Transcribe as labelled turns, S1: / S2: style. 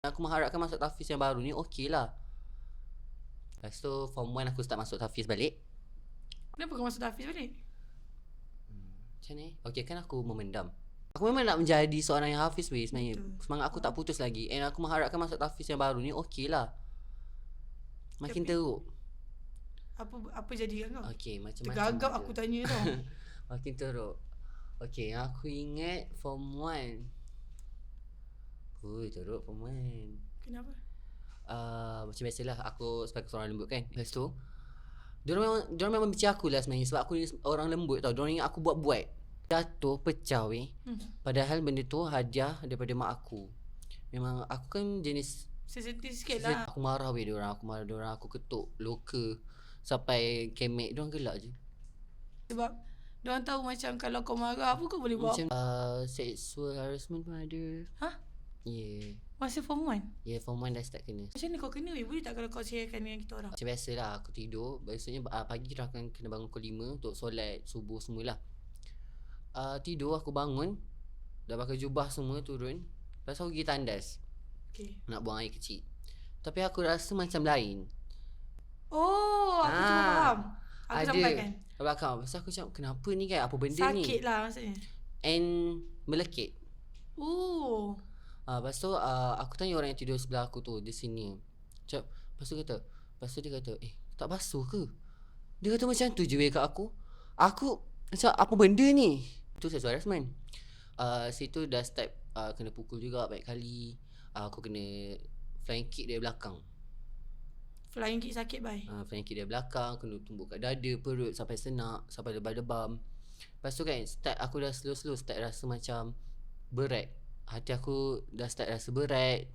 S1: Aku mengharapkan masuk Tafiz yang baru ni okey lah. Lepas tu form 1 aku start masuk Tafiz balik.
S2: Kenapa kau masuk Hafiz balik?
S1: Macam ni. Okey kan aku memendam. Aku memang nak menjadi seorang yang Hafiz weh sebenarnya.
S2: Betul.
S1: Semangat aku tak putus lagi. And aku mengharapkan masuk Tafiz yang baru ni okey lah. Makin
S2: Tapi-
S1: teruk.
S2: Apa jadi kat kau?
S1: Okey macam-macam.
S2: Tergagap
S1: je.
S2: aku tanya tau.
S1: Makin teruk. Okey aku ingat form 1. Teruk form 1.
S2: Kenapa?
S1: Macam biasalah aku sebagai seorang lembut kan. Lepas tu Diorang memang benci aku lah sebenarnya. Sebab aku ni orang lembut tau. Diorang ingat aku buat-buat. Jatuh pecah weh. Padahal benda tu hadiah daripada mak aku. Memang aku kan jenis
S2: Sensitif sikit lah.
S1: Aku marah weh diorang. Aku marah diorang. Aku ketuk loka sampai kemek. Diorang gelak je.
S2: Sebab diorang tahu macam kalau kau marah apa kau boleh buat.
S1: Macam sexual harassment pun ada.
S2: Hah?
S1: Yeah.
S2: Masa form 1?
S1: Yeah form 1 dah start kena.
S2: Macam mana kau kena weh? Boleh tak kalau kau sharekan dengan kita orang?
S1: Macam biasalah aku tidur. Biasanya pagi dah akan kena bangun pukul 5 untuk solat subuh semualah. Tidur aku bangun. Dah pakai jubah semua turun. Lepas tu aku pergi tandas.
S2: Okay.
S1: Nak buang air kecil. Tapi aku rasa macam lain.
S2: Oh, aku faham. Aku
S1: Ada
S2: sampaikan.
S1: kat belakang. Lepas tu aku macam kenapa ni kan? Apa benda ni?
S2: Sakit lah maksudnya.
S1: And melekit.
S2: Oh.
S1: Lepas tu aku tanya orang yang tidur sebelah aku tu. Di sini. Macam Lepas tu dia kata tak basuh ke? Dia kata macam tu je weh kat aku. Aku macam apa benda ni? Tu sexual harassment. Situ dah start kena pukul juga banyak kali. Aku kena flying kick dari belakang.
S2: Flying kick sakit bye.
S1: Flying kick dari belakang. Kena tumbuk kat dada, perut sampai senak, sampai lebam-lebam. Lepas tu kan start aku dah slow-slow start rasa macam berat. Hati aku dah start rasa berat.